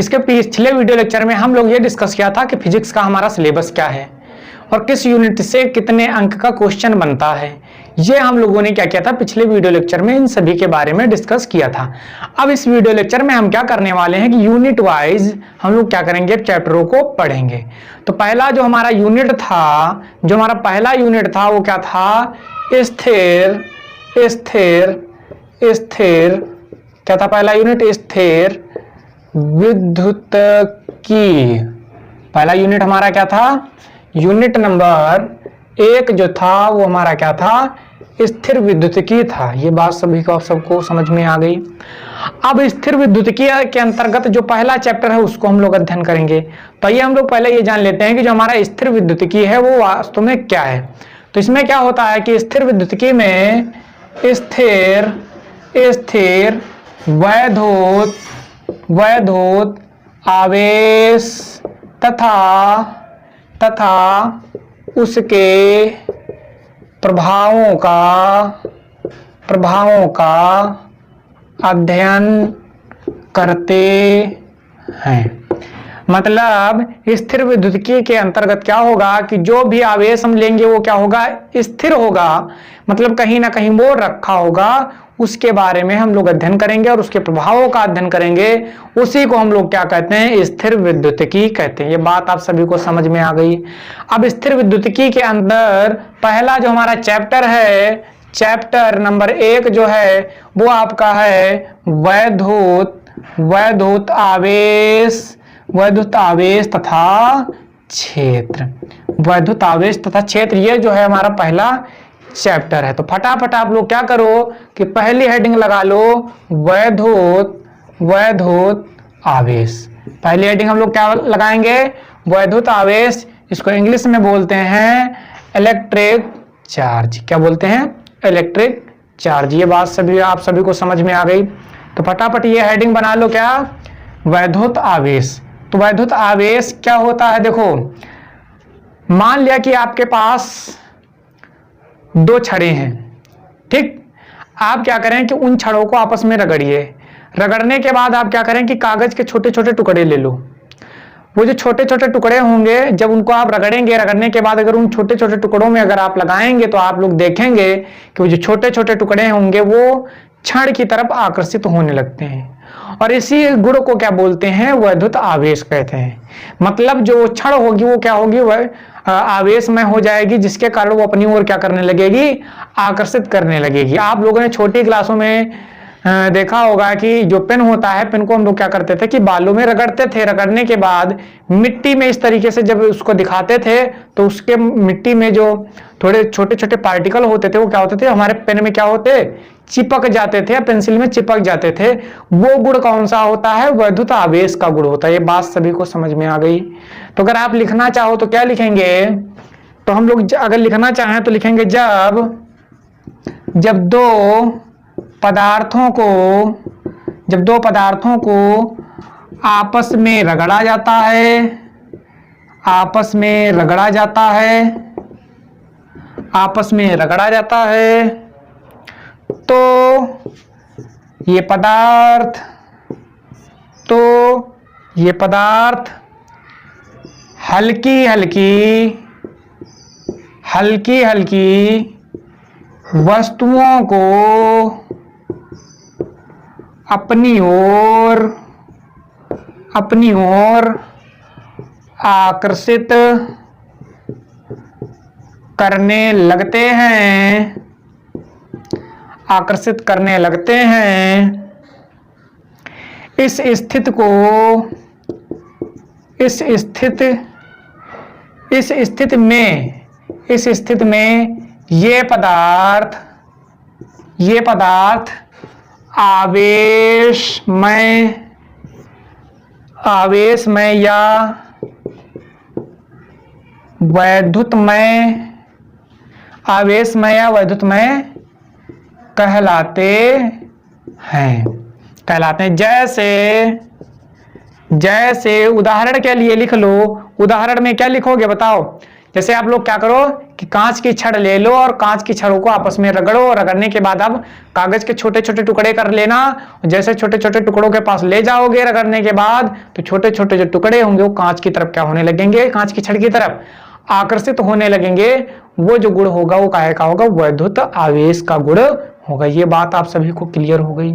इसके पिछले video lecture में हम लोग ये डिस्कस किया था कि फिजिक्स का हमारा सिलेबस क्या है और किस यूनिट से कितने अंक का क्वेश्चन बनता है। ये हम लोगों ने क्या किया था, पिछले वीडियो लेक्चर में इन सभी के बारे में डिस्कस किया था। अब इस वीडियो लेक्चर में हम क्या करने वाले हैं कि यूनिट वाइज हम लोग क्या करेंगे, चैप्टरों को पढ़ेंगे। तो पहला जो हमारा यूनिट था, जो हमारा पहला यूनिट था वो क्या था, स्थिर स्थिर स्थिर क्या था पहला यूनिट, स्थिर विद्युतकी। पहला यूनिट हमारा क्या था, यूनिट नंबर 1 जो था वो हमारा क्या था, स्थिर विद्युतकी था। ये बात सभी को सबको समझ में आ गई। अब स्थिर विद्युतकी के अंतर्गत जो पहला चैप्टर है उसको हम लोग अध्ययन करेंगे। तो ये हम लोग पहले ये जान लेते हैं कि जो हमारा स्थिर विद्युतकी है वो वास्तव में क्या है। तो इसमें क्या होता है कि स्थिर विद्युतकी में स्थिर स्थिर वैद्युत आवेश तथा उसके प्रभावों का अध्ययन करते हैं। मतलब स्थिर विद्युतकी के अंतर्गत क्या होगा कि जो भी आवेश हम लेंगे वो क्या होगा, स्थिर होगा, मतलब कहीं ना कहीं वो रखा होगा। उसके बारे में हम लोग अध्ययन करेंगे और उसके प्रभावों का अध्ययन करेंगे। उसी को हम लोग क्या कहते हैं, स्थिर विद्युतकी कहते हैं। ये बात आप सभी को समझ में आ गई। अब स्थिर विद्युतकी के अंदर पहला जो हमारा चैप्टर है, चैप्टर नंबर 1 जो है वो आपका है वैद्युत आवेश तथा क्षेत्र। वैद्युत आवेश तथा क्षेत्र, ये जो है हमारा पहला चैप्टर है। तो फटाफट आप लोग क्या करो कि पहली हेडिंग लगा लो, वैद्युत आवेश। पहली हेडिंग हम लोग क्या लगाएंगे, वैद्युत आवेश। इसको इंग्लिश में बोलते हैं इलेक्ट्रिक चार्ज। क्या बोलते हैं, इलेक्ट्रिक चार्ज। ये बात आप सभी को समझ में आ गई। तो फटाफट ये हेडिंग बना लो, क्या, वैद्युत आवेश। तो वैद्युत आवेश क्या होता है, देखो मान लिया कि आपके पास 2 छड़े हैं, ठीक। आप क्या करें कि उन छड़ों को आपस में रगड़िए। रगड़ने के बाद आप क्या करें कि कागज के छोटे छोटे टुकड़े ले लो। वो जो छोटे छोटे टुकड़े होंगे, जब उनको आप रगड़ेंगे, रगड़ने के बाद अगर उन छोटे छोटे टुकड़ों में अगर आप लगाएंगे तो आप लोग देखेंगे कि वो जो छोटे छोटे टुकड़े होंगे वो क्षण की तरफ आकर्षित होने लगते हैं। और इसी गुण को क्या बोलते हैं, वैद्युत आवेश कहते हैं। मतलब जो क्षण होगी वो क्या होगी, वह आवेश में हो जाएगी, जिसके कारण वो अपनी ओर क्या करने लगेगी, आकर्षित करने लगेगी। आप लोगों ने छोटी क्लासों में देखा होगा कि जो पेन होता है, पेन को हम लोग क्या करते थे कि बालों में रगड़ते थे। रगड़ने के बाद मिट्टी में इस तरीके से जब उसको दिखाते थे तो उसके मिट्टी में जो थोड़े छोटे छोटे पार्टिकल होते थे वो क्या होते थे, हमारे पेन में क्या होते, चिपक जाते थे, पेंसिल में चिपक जाते थे। वो गुण कौन सा होता है, वैद्युत आवेश का गुण होता है। ये बात सभी को समझ में आ गई। तो अगर आप लिखना चाहो तो क्या लिखेंगे, तो हम लोग अगर लिखना चाहें तो लिखेंगे जब दो पदार्थों को आपस में रगड़ा जाता है तो ये पदार्थ हल्की हल्की वस्तुओं को अपनी ओर आकर्षित करने लगते हैं। इस स्थिति में ये पदार्थ आवेशमय या वैद्युतमय कहलाते हैं। जैसे उदाहरण के लिए लिख लो। उदाहरण में क्या लिखोगे बताओ, जैसे आप लोग क्या करो कि कांच की छड़ ले लो और कांच की छड़ों को आपस में रगड़ो, और रगड़ने के बाद अब कागज के छोटे छोटे टुकड़े कर लेना। जैसे छोटे छोटे टुकड़ों के पास ले जाओगे रगड़ने के बाद, तो छोटे छोटे जो टुकड़े होंगे वो कांच की तरफ क्या होने लगेंगे, कांच की छड़ की तरफ आकर्षित होने लगेंगे। वो जो गुण होगा वो काहे का होगा, वैद्युत आवेश का गुण होगा। ये बात आप सभी को क्लियर हो गई?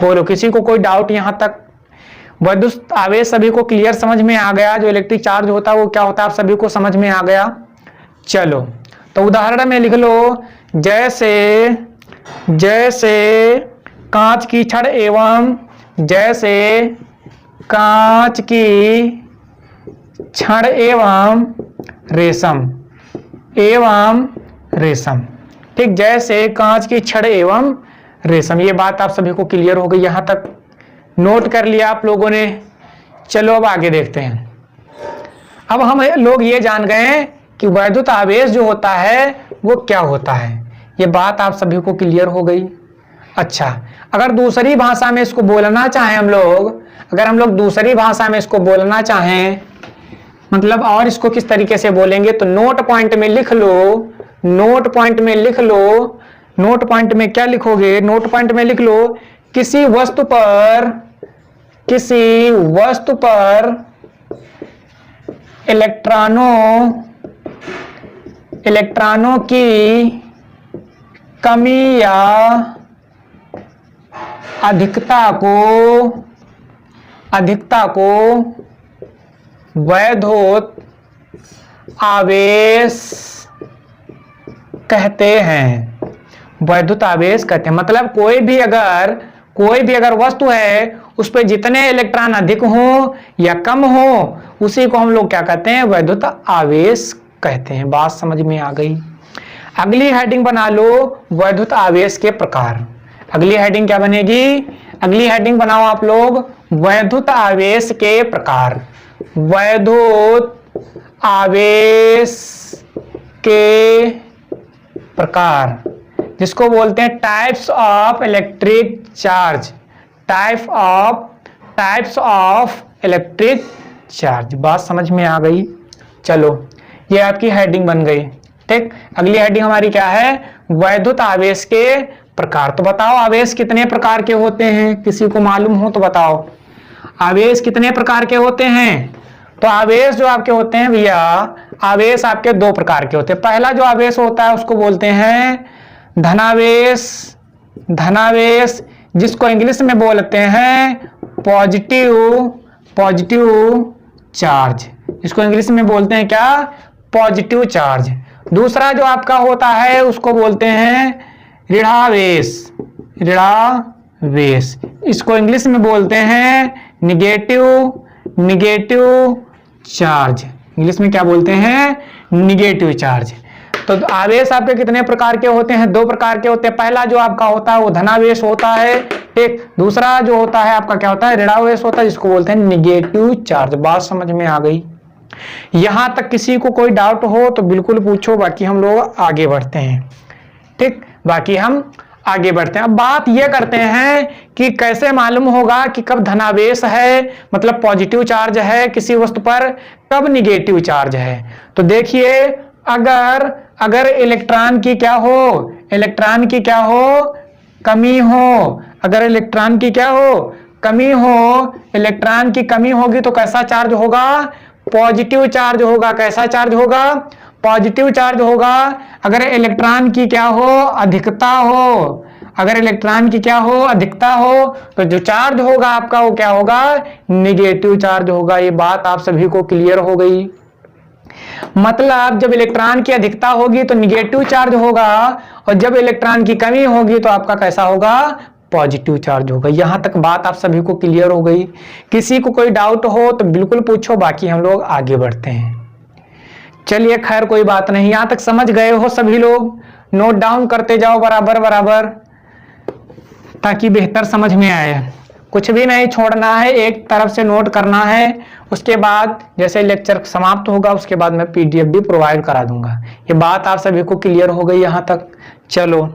बोलो, किसी को कोई डाउट यहां तक? वैद्युत आवेश सभी को क्लियर समझ में आ गया? जो इलेक्ट्रिक चार्ज होता है वो क्या होता है, आप सभी को समझ में आ गया? चलो, तो उदाहरण में लिख लो, जैसे कांच की छड़ एवं कांच की छड़ एवं रेशम। ठीक, जैसे कांच की छड़ एवं रेशम। ये बात आप सभी को क्लियर हो गई? यहां तक नोट कर लिया आप लोगों ने? चलो अब आगे देखते हैं। अब हम लोग ये जान गए कि वैद्युत आवेश जो होता है वो क्या होता है। ये बात आप सभी को क्लियर हो गई? अच्छा, अगर दूसरी भाषा में इसको बोलना चाहें हम लोग, अगर हम लोग दूसरी भाषा में इसको बोलना चाहें, मतलब और इसको किस तरीके से बोलेंगे, तो नोट पॉइंट में लिख लो। नोट पॉइंट में लिख लो। नोट पॉइंट में क्या लिखोगे? नोट पॉइंट में लिख लो, किसी वस्तु पर इलेक्ट्रॉनों की कमी या अधिकता को वैद्युत आवेश कहते हैं। वैद्युत आवेश कहते हैं मतलब कोई भी अगर वस्तु है उस पर जितने इलेक्ट्रॉन अधिक हो या कम हो उसी को हम लोग क्या कहते हैं, वैद्युत आवेश कहते हैं। बात समझ में आ गई? अगली हेडिंग बना लो, वैद्युत आवेश के प्रकार। अगली हेडिंग क्या बनेगी? अगली हेडिंग बनाओ आप लोग, वैद्युत आवेश के प्रकार। वैद्युत आवेश के प्रकार, जिसको बोलते हैं types of electric charge. Types of electric charge. बात समझ में आ गई? चलो, ये आपकी हेडिंग बन गई। ठीक, अगली हेडिंग हमारी क्या है? वैद्युत आवेश के प्रकार। तो बताओ आवेश कितने प्रकार के होते हैं? किसी को मालूम हो तो बताओ, आवेश कितने प्रकार के होते हैं? तो आवेश जो आपके होते हैं भैया, आवेश आपके दो प्रकार के होते हैं। पहला जो आवेश होता है उसको बोलते हैं धनावेश, जिसको इंग्लिश में बोलते हैं पॉजिटिव चार्ज। इसको इंग्लिश में बोलते हैं क्या? Positive charge. दूसरा जो आपका होता है उसको बोलते हैं ऋणावेश। इसको इंग्लिश में बोलते हैं निगेटिव चार्ज। इंग्लिश में क्या बोलते हैं? Negative charge. तो आवेश आपके कितने प्रकार के होते हैं? दो प्रकार के होते हैं। पहला जो आपका होता है वो धनावेश होता है, ठीक। दूसरा जो होता है आपका क्या होता है? ऋणावेश होता है, जिसको बोलते हैं निगेटिव चार्ज। बात समझ में आ गई? यहां तक किसी को कोई डाउट हो तो बिल्कुल पूछो, बाकी हम लोग आगे बढ़ते हैं। ठीक, बाकी हम आगे बढ़ते हैं। अब बात यह करते हैं कि कैसे मालूम होगा कि कब धनावेश है, मतलब पॉजिटिव चार्ज है किसी वस्तु पर, कब निगेटिव चार्ज है। तो देखिए, अगर इलेक्ट्रॉन की क्या हो, कमी हो, अगर इलेक्ट्रॉन की क्या हो, कमी हो, इलेक्ट्रॉन की कमी होगी तो कैसा चार्ज होगा? पॉजिटिव चार्ज होगा। कैसा चार्ज होगा? पॉजिटिव चार्ज होगा। अगर इलेक्ट्रॉन की क्या हो? अधिकता हो। अगर इलेक्ट्रॉन की क्या हो? अधिकता हो, तो जो चार्ज होगा आपका वो क्या होगा? निगेटिव चार्ज होगा। ये बात आप सभी को क्लियर हो गई? मतलब जब इलेक्ट्रॉन की अधिकता होगी तो निगेटिव चार्ज होगा, और जब इलेक्ट्रॉन की कमी होगी तो आपका कैसा होगा? पॉजिटिव चार्ज होगा। यहां तक बात आप सभी को क्लियर हो गई? किसी को कोई डाउट हो तो बिल्कुल पूछो, बाकी हम लोग आगे बढ़ते हैं। चलिए, खैर कोई बात नहीं, यहां तक समझ गए हो सभी लोग? नोट डाउन करते जाओ बराबर, ताकि बेहतर समझ में आए। कुछ भी नहीं छोड़ना है, एक तरफ से नोट करना है। उसके बाद जैसे लेक्चर समाप्त होगा उसके बाद मैं पीडीएफ भी प्रोवाइड करा दूंगा। ये बात आप सभी को क्लियर हो गई यहां तक? चलो,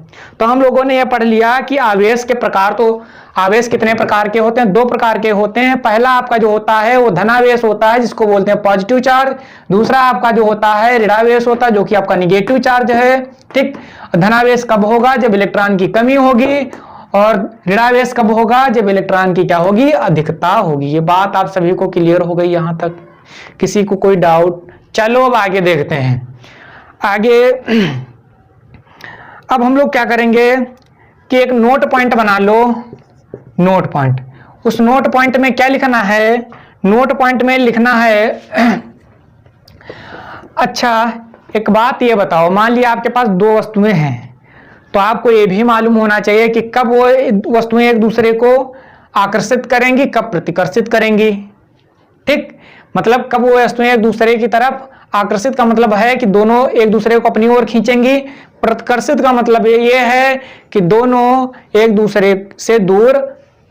तो हम लोगों ने यह पढ़ लिया कि आवेश के प्रकार। तो आवेश कितने प्रकार के होते हैं? 2 प्रकार के होते हैं। पहला आपका जो होता है वो धनावेश होता है जिसको बोलते हैं पॉजिटिव चार्ज। दूसरा आपका जो होता है ऋणावेश होता है जो कि आपका निगेटिव चार्ज है। ठीक, धनावेश कब होगा? जब इलेक्ट्रॉन की कमी होगी, और ऋणावेश कब होगा? जब इलेक्ट्रॉन की क्या होगी? अधिकता होगी। ये बात आप सभी को क्लियर हो गई यहां तक? किसी को कोई डाउट? चलो अब आगे देखते हैं। आगे अब हम लोग क्या करेंगे कि एक नोट पॉइंट बना लो। नोट पॉइंट, उस नोट पॉइंट में क्या लिखना है? नोट पॉइंट में लिखना है अच्छा एक बात ये बताओ, मान लिया आपके पास 2 वस्तुएं हैं, तो आपको ये भी मालूम होना चाहिए कि कब वो वस्तुएं एक दूसरे को आकर्षित करेंगी, कब प्रतिकर्षित करेंगी। ठीक, मतलब कब वो वस्तुएं एक दूसरे की तरफ, आकर्षित का मतलब है कि दोनों एक दूसरे को अपनी ओर खींचेंगी, प्रतिकर्षित का मतलब ये है कि दोनों एक दूसरे से दूर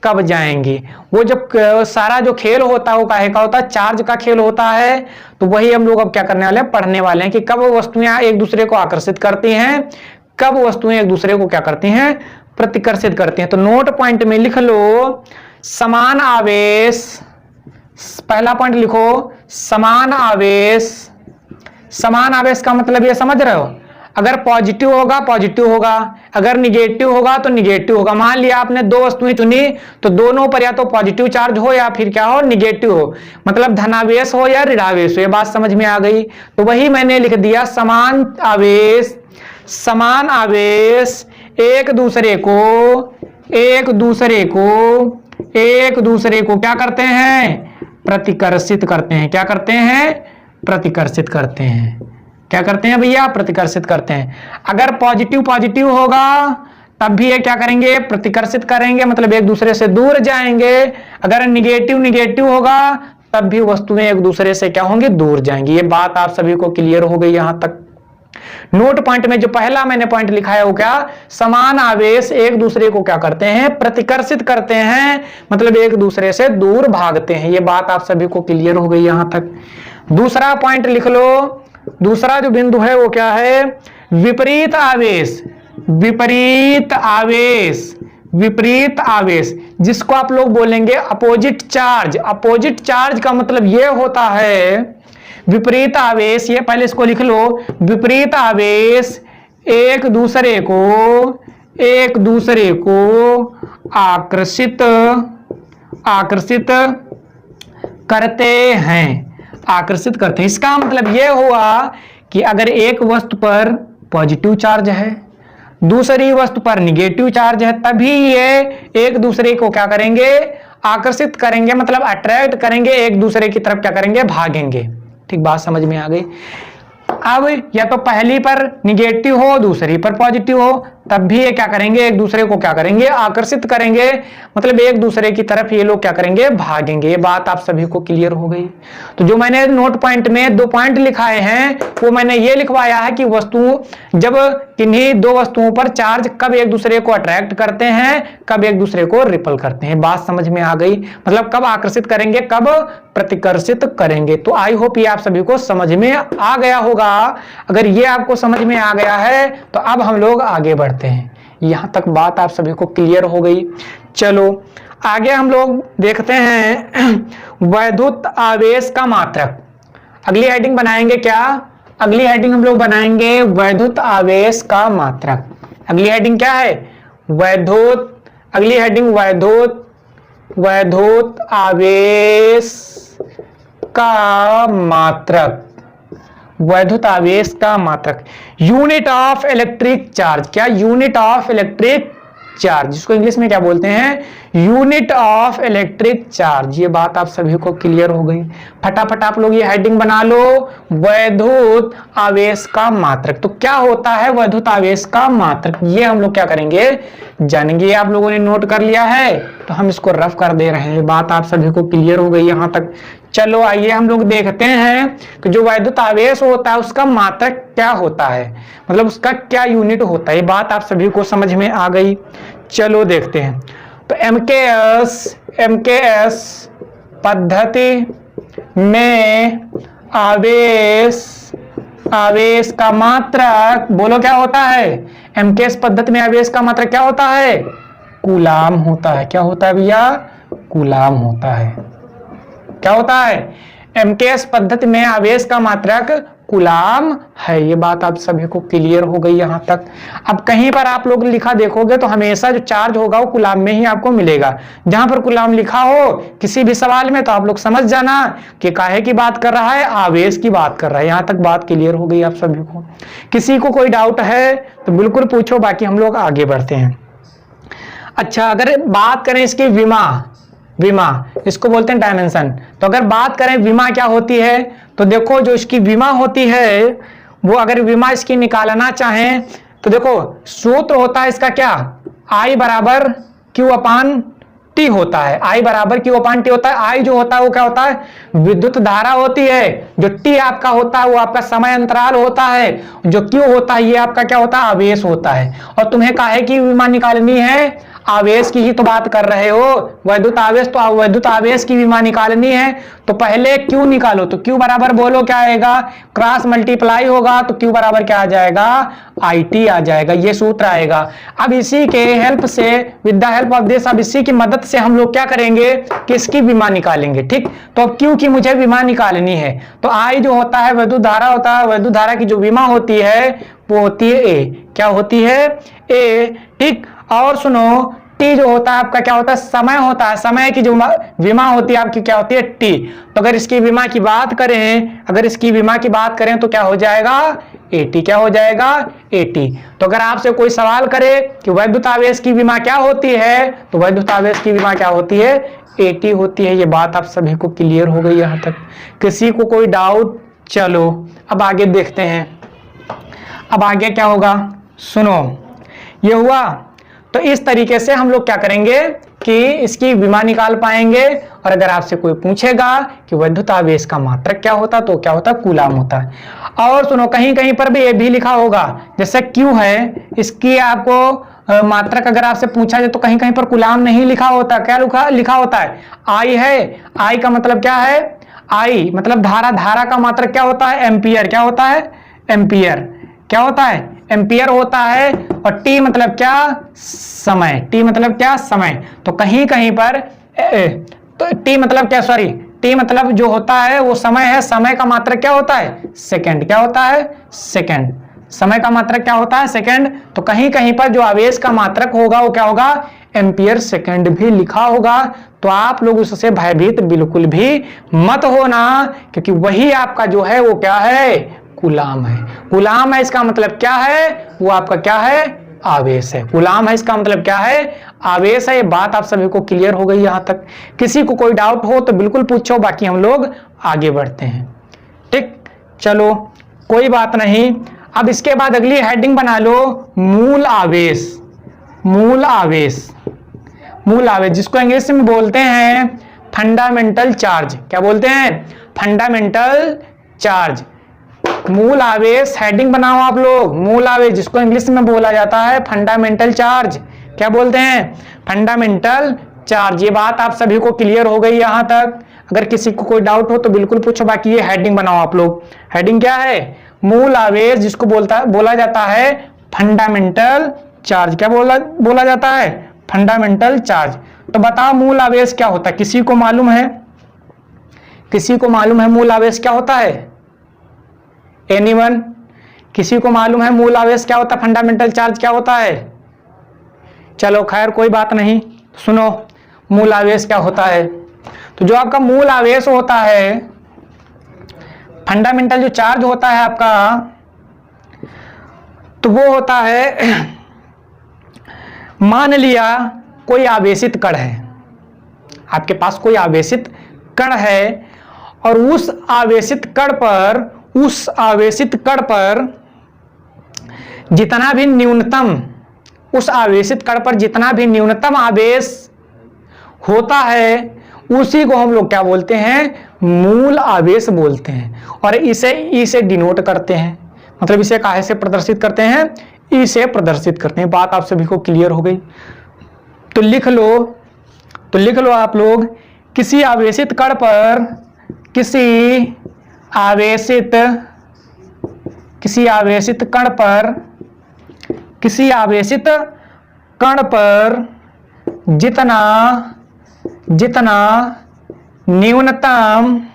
कब जाएंगी। वो जब सारा जो खेल होता है वो काहे का होता है? चार्ज का खेल होता है। तो वही हम लोग अब क्या करने वाले हैं? पढ़ने वाले हैं कि कब वस्तुएं एक दूसरे को आकर्षित करती हैं, कब वस्तुएं एक दूसरे को क्या करती हैं? प्रतिकर्षित करती हैं। तो नोट पॉइंट में लिख लो समान आवेश। पहला पॉइंट लिखो समान आवेश। समान आवेश का मतलब ये समझ रहे हो? अगर पॉजिटिव होगा पॉजिटिव होगा, अगर निगेटिव होगा तो निगेटिव होगा। मान लिया आपने 2 वस्तुएं चुनी, तो दोनों पर या तो पॉजिटिव चार्ज हो या फिर क्या हो? निगेटिव हो, मतलब धनावेश हो या ऋणावेश हो। ये बात समझ में आ गई? तो वही मैंने लिख दिया समान आवेश। समान आवेश एक दूसरे को क्या करते हैं? प्रतिकर्षित करते हैं। क्या करते हैं? प्रतिकर्षित करते हैं। क्या करते हैं भैया? प्रतिकर्षित करते हैं। अगर पॉजिटिव पॉजिटिव होगा तब भी ये क्या करेंगे? प्रतिकर्षित करेंगे, मतलब एक दूसरे से दूर जाएंगे। अगर निगेटिव निगेटिव होगा तब भी वस्तुएं एक दूसरे से क्या होंगी? दूर जाएंगी। ये बात आप सभी को क्लियर हो गई यहां तक? नोट पॉइंट में जो पहला मैंने पॉइंट लिखा है वो क्या? समान आवेश एक दूसरे को क्या करते हैं? प्रतिकर्षित करते हैं, मतलब एक दूसरे से दूर भागते हैं। ये बात आप सभी को क्लियर हो गई यहां तक? दूसरा पॉइंट लिख लो। दूसरा जो बिंदु है वो क्या है? विपरीत आवेश। विपरीत आवेश, विपरीत आवेश जिसको आप लोग बोलेंगे अपोजिट चार्ज। अपोजिट चार्ज का मतलब ये होता है विपरीत आवेश, ये पहले इसको लिख लो। विपरीत आवेश एक दूसरे को आकर्षित करते हैं। आकर्षित करते हैं, इसका मतलब यह हुआ कि अगर एक वस्तु पर पॉजिटिव चार्ज है, दूसरी वस्तु पर निगेटिव चार्ज है, तभी ये एक दूसरे को क्या करेंगे? आकर्षित करेंगे, मतलब अट्रैक्ट करेंगे, एक दूसरे की तरफ क्या करेंगे? भागेंगे। ठीक, बात समझ में आ गई? अब या तो पहली पर निगेटिव हो, दूसरी पर पॉजिटिव हो, तब भी ये क्या करेंगे? एक दूसरे को क्या करेंगे? आकर्षित करेंगे, मतलब एक दूसरे की तरफ ये लोग क्या करेंगे? भागेंगे। ये बात आप सभी को क्लियर हो गई? तो जो मैंने नोट पॉइंट में 2 पॉइंट लिखाए हैं वो मैंने ये लिखवाया है कि जब किन्हीं 2 वस्तुओं पर चार्ज कब एक दूसरे को अट्रैक्ट करते हैं, कब एक दूसरे को रिपल करते हैं। बात समझ में आ गई? मतलब कब आकर्षित करेंगे, कब प्रतिकर्षित करेंगे। तो आई होप ये आप सभी को समझ में आ गया होगा। अगर ये आपको समझ में आ गया है तो अब हम लोग आगे बढ़ते हैं। यहां तक बात आप सभी को क्लियर हो गई? चलो आगे हम लोग देखते हैं वैद्युत आवेश का मात्रक। अगली हेडिंग बनाएंगे क्या? अगली हेडिंग हम लोग बनाएंगे वैद्युत आवेश का मात्रक। अगली हेडिंग क्या है? अगली हेडिंग वैद्युत आवेश का मात्रक। वैद्युत आवेश का मात्रक, यूनिट ऑफ इलेक्ट्रिक चार्ज। क्या? यूनिट ऑफ इलेक्ट्रिक चार्ज, जिसको इंग्लिश में क्या बोलते हैं? Unit of electric charge. ये बात आप सभी को क्लियर हो गई? फटाफट आप लोग ये हेडिंग बना लो, वैद्युत आवेश का मात्रक। तो क्या होता है वैद्युत आवेश का मात्रक? ये हम लोग क्या करेंगे? जानेंगे। आप लोगों ने नोट कर लिया है तो हम इसको रफ कर दे रहे हैं। बात आप सभी को क्लियर हो गई यहां तक? चलो आइए हम लोग देखते हैं कि जो वैद्युत आवेश होता है उसका मात्रक क्या होता है, मतलब उसका क्या यूनिट होता है। ये बात आप सभी को समझ में आ गई? चलो देखते हैं। तो एमकेएस पद्धति में आवेश का मात्रक, बोलो क्या होता है? एमकेएस पद्धति में आवेश का मात्रक क्या होता है? कूलाम होता है। क्या होता है भैया? कूलाम होता है। क्या होता है? एमकेएस पद्धति में आवेश का मात्रक कूलाम है। ये बात आप सभी को क्लियर हो गई यहां तक। अब कहीं पर आप लोग लिखा देखोगे तो हमेशा जो चार्ज होगा वो कूलाम में ही आपको मिलेगा। जहां पर कूलाम लिखा हो किसी भी सवाल में तो आप लोग समझ जाना कि काहे की बात कर रहा है, आवेश की बात कर रहा है। यहां तक बात क्लियर हो गई आप सभी को। किसी को कोई डाउट है तो बिल्कुल पूछो, बाकी हम लोग आगे बढ़ते हैं। अच्छा, अगर बात करें इसकी विमा, इसको बोलते हैं डायमेंशन। तो अगर बात करें विमा क्या होती है, तो देखो जो इसकी विमा होती है वो अगर विमा इसकी निकालना चाहें तो देखो सूत्र होता है इसका क्या, I बराबर Q अपान टी होता है। I बराबर Q अपान टी होता है। I जो होता है वो क्या होता है? विद्युत धारा होती है। जो T आपका होता है वो आपका समय अंतराल होता है। जो Q होता है ये आपका क्या होता है? आवेश होता है। और तुम्हें काहे की विमा निकालनी है? आवेश की ही तो बात कर रहे हो, वैद्युत आवेश। तो वैद्युत आवेश की विमा निकालनी है तो पहले Q निकालो। तो Q बराबर बोलो क्या आएगा? क्रॉस मल्टीप्लाई होगा तो Q बराबर क्या आ जाएगा? IT आ जाएगा। ये सूत्र आएगा। अब इसी के हेल्प से, with the help of this, अब इसी की मदद से हम लोग क्या करेंगे कि इसकी विमा निकालेंगे। ठीक, तो अब Q की मुझे विमा निकालनी है तो I जो होता है वैद्युत धारा होता है। वैद्युत धारा की जो विमा होती है वो होती है A। क्या होती है? A। ठीक, और सुनो T जो होता है आपका क्या होता है? समय होता है। समय की जो विमा होती है आपकी क्या होती है? T। तो अगर इसकी विमा की बात करें तो क्या हो जाएगा? AT। क्या हो जाएगा? AT। तो अगर आपसे कोई सवाल करे कि वैद्युत आवेश की विमा क्या होती है तो वैद्युत आवेश की विमा क्या होती है? AT होती है। ये बात आप सभी को क्लियर हो गई यहां तक? किसी को कोई डाउट? चलो अब आगे देखते हैं। अब आगे क्या होगा सुनो, ये हुआ। तो इस तरीके से हम लोग क्या करेंगे कि इसकी विमा निकाल पाएंगे। और अगर आपसे कोई पूछेगा कि वैद्युत आवेश का मात्रक क्या होता तो क्या होता? कूलाम होता है। और सुनो कहीं कहीं पर भी ये भी लिखा होगा, जैसे Q है इसकी आपको मात्रक अगर आपसे पूछा जाए तो कहीं कहीं पर कूलाम नहीं लिखा होता। क्या लिखा होता है? I है। I का मतलब क्या है? I मतलब धारा का मात्रक क्या होता है? एम्पियर। क्या होता है? एम्पियर। क्या होता है? एम्पियर होता है। और T मतलब क्या? समय। T मतलब क्या? समय। तो कहीं कहीं पर तो T मतलब क्या, सॉरी, T मतलब जो होता है वो समय है। समय का मात्रक क्या होता है? सेकंड। क्या होता है? सेकंड। समय का मात्रक क्या होता है? सेकंड। तो कहीं कहीं पर जो आवेश का मात्रक होगा वो क्या होगा? एम्पियर सेकंड भी लिखा होगा। तो आप लोग उससे भयभीत बिल्कुल भी मत होना, क्योंकि वही आपका जो है वो क्या है? कूलाम है। कूलाम है इसका मतलब क्या है? वो आपका क्या है? आवेश है। कूलाम है इसका मतलब क्या है? आवेश है। ये बात आप सभी को क्लियर हो गई यहां तक? किसी को कोई डाउट हो तो बिल्कुल पूछो, बाकी हम लोग आगे बढ़ते हैं। ठीक, चलो कोई बात नहीं। अब इसके बाद अगली हेडिंग बना लो, मूल आवेश। मूल आवेश, मूल आवेश जिसको इंग्लिश में बोलते हैं फंडामेंटल चार्ज। क्या बोलते हैं? Fundamental charge. मूल आवेश हेडिंग बनाओ आप लोग। मूल आवेश जिसको इंग्लिश में बोला जाता है फंडामेंटल चार्ज। क्या बोलते हैं? Fundamental charge. ये बात आप सभी को क्लियर हो गई यहां तक? अगर किसी को कोई डाउट हो तो बिल्कुल पूछो, बाकी ये हेडिंग बनाओ आप लोग। हेडिंग क्या है? मूल आवेश जिसको बोला जाता है फंडामेंटल चार्ज। क्या बोला जाता है? Fundamental charge. तो बताओ मूल आवेश क्या होता है? किसी को मालूम है? किसी को मालूम है मूल आवेश क्या होता है? एनीवन? किसी को मालूम है मूल आवेश क्या होता है? फंडामेंटल चार्ज क्या होता है? चलो खैर कोई बात नहीं। सुनो मूल आवेश क्या होता है। तो जो आपका मूल आवेश होता है, फंडामेंटल जो चार्ज होता है आपका, तो वो होता है, मान लिया कोई आवेशित कण है, आपके पास कोई आवेशित कण है और उस आवेशित कण पर जितना भी न्यूनतम आवेश होता है उसी को हम लोग क्या बोलते हैं? मूल आवेश बोलते हैं। और इसे डिनोट करते हैं, मतलब इसे काहे से प्रदर्शित करते हैं? इसे प्रदर्शित करते हैं। बात आप सभी को क्लियर हो गई? तो लिख लो आप लोग, किसी आवेशित कण पर जितना जितना न्यूनतम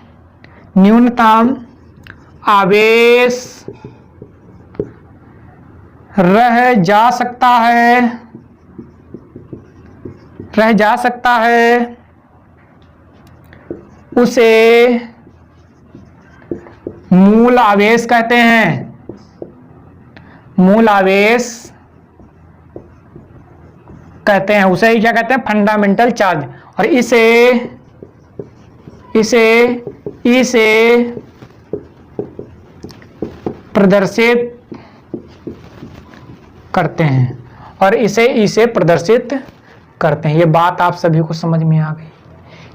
आवेश रह जा सकता है उसे मूल आवेश कहते हैं। मूल आवेश कहते हैं, उसे ही क्या कहते हैं? Fundamental charge. और इसे प्रदर्शित करते हैं और इसे प्रदर्शित करते हैं। ये बात आप सभी को समझ में आ गई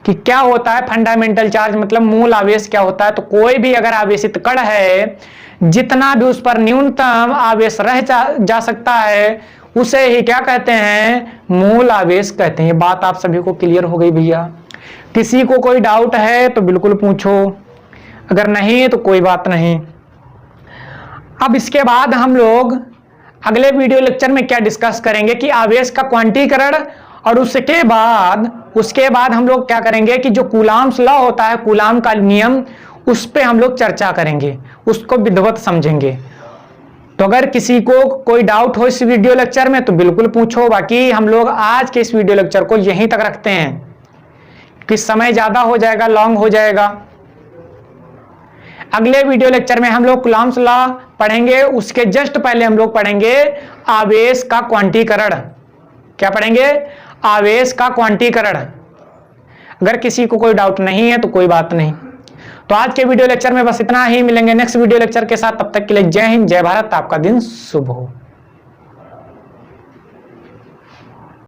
कि क्या होता है फंडामेंटल चार्ज, मतलब मूल आवेश क्या होता है। तो कोई भी अगर आवेशित कण है, जितना भी उस पर न्यूनतम आवेश रह जा सकता है, उसे ही क्या कहते हैं? मूल आवेश कहते हैं। ये बात आप सभी को क्लियर हो गई भैया। किसी को कोई डाउट है तो बिल्कुल पूछो, अगर नहीं तो कोई बात नहीं। अब इसके बाद हम लोग अगले वीडियो लेक्चर में क्या डिस्कस करेंगे कि आवेश का क्वांटीकरण, और उसके बाद हम लोग क्या करेंगे कि जो कूलाम्स लॉ होता है, कूलाम का नियम, उस पे हम लोग चर्चा करेंगे, उसको विधिवत समझेंगे। तो अगर किसी को कोई डाउट हो इस वीडियो लेक्चर में तो बिल्कुल पूछो। बाकी हम लोग आज के इस वीडियो लेक्चर को यहीं तक रखते हैं कि समय ज्यादा हो जाएगा, लॉन्ग हो जाएगा। अगले वीडियो लेक्चर में हम लोग कूलाम्स लॉ पढ़ेंगे, उसके जस्ट पहले हम लोग पढ़ेंगे आवेश का क्वांटीकरण। क्या पढ़ेंगे? आवेश का क्वांटीकरण। अगर किसी को कोई डाउट नहीं है तो कोई बात नहीं। तो आज के वीडियो लेक्चर में बस इतना ही। मिलेंगे नेक्स्ट वीडियो लेक्चर के साथ, तब तक के लिए जय हिंद, जय भारत। आपका दिन शुभ हो।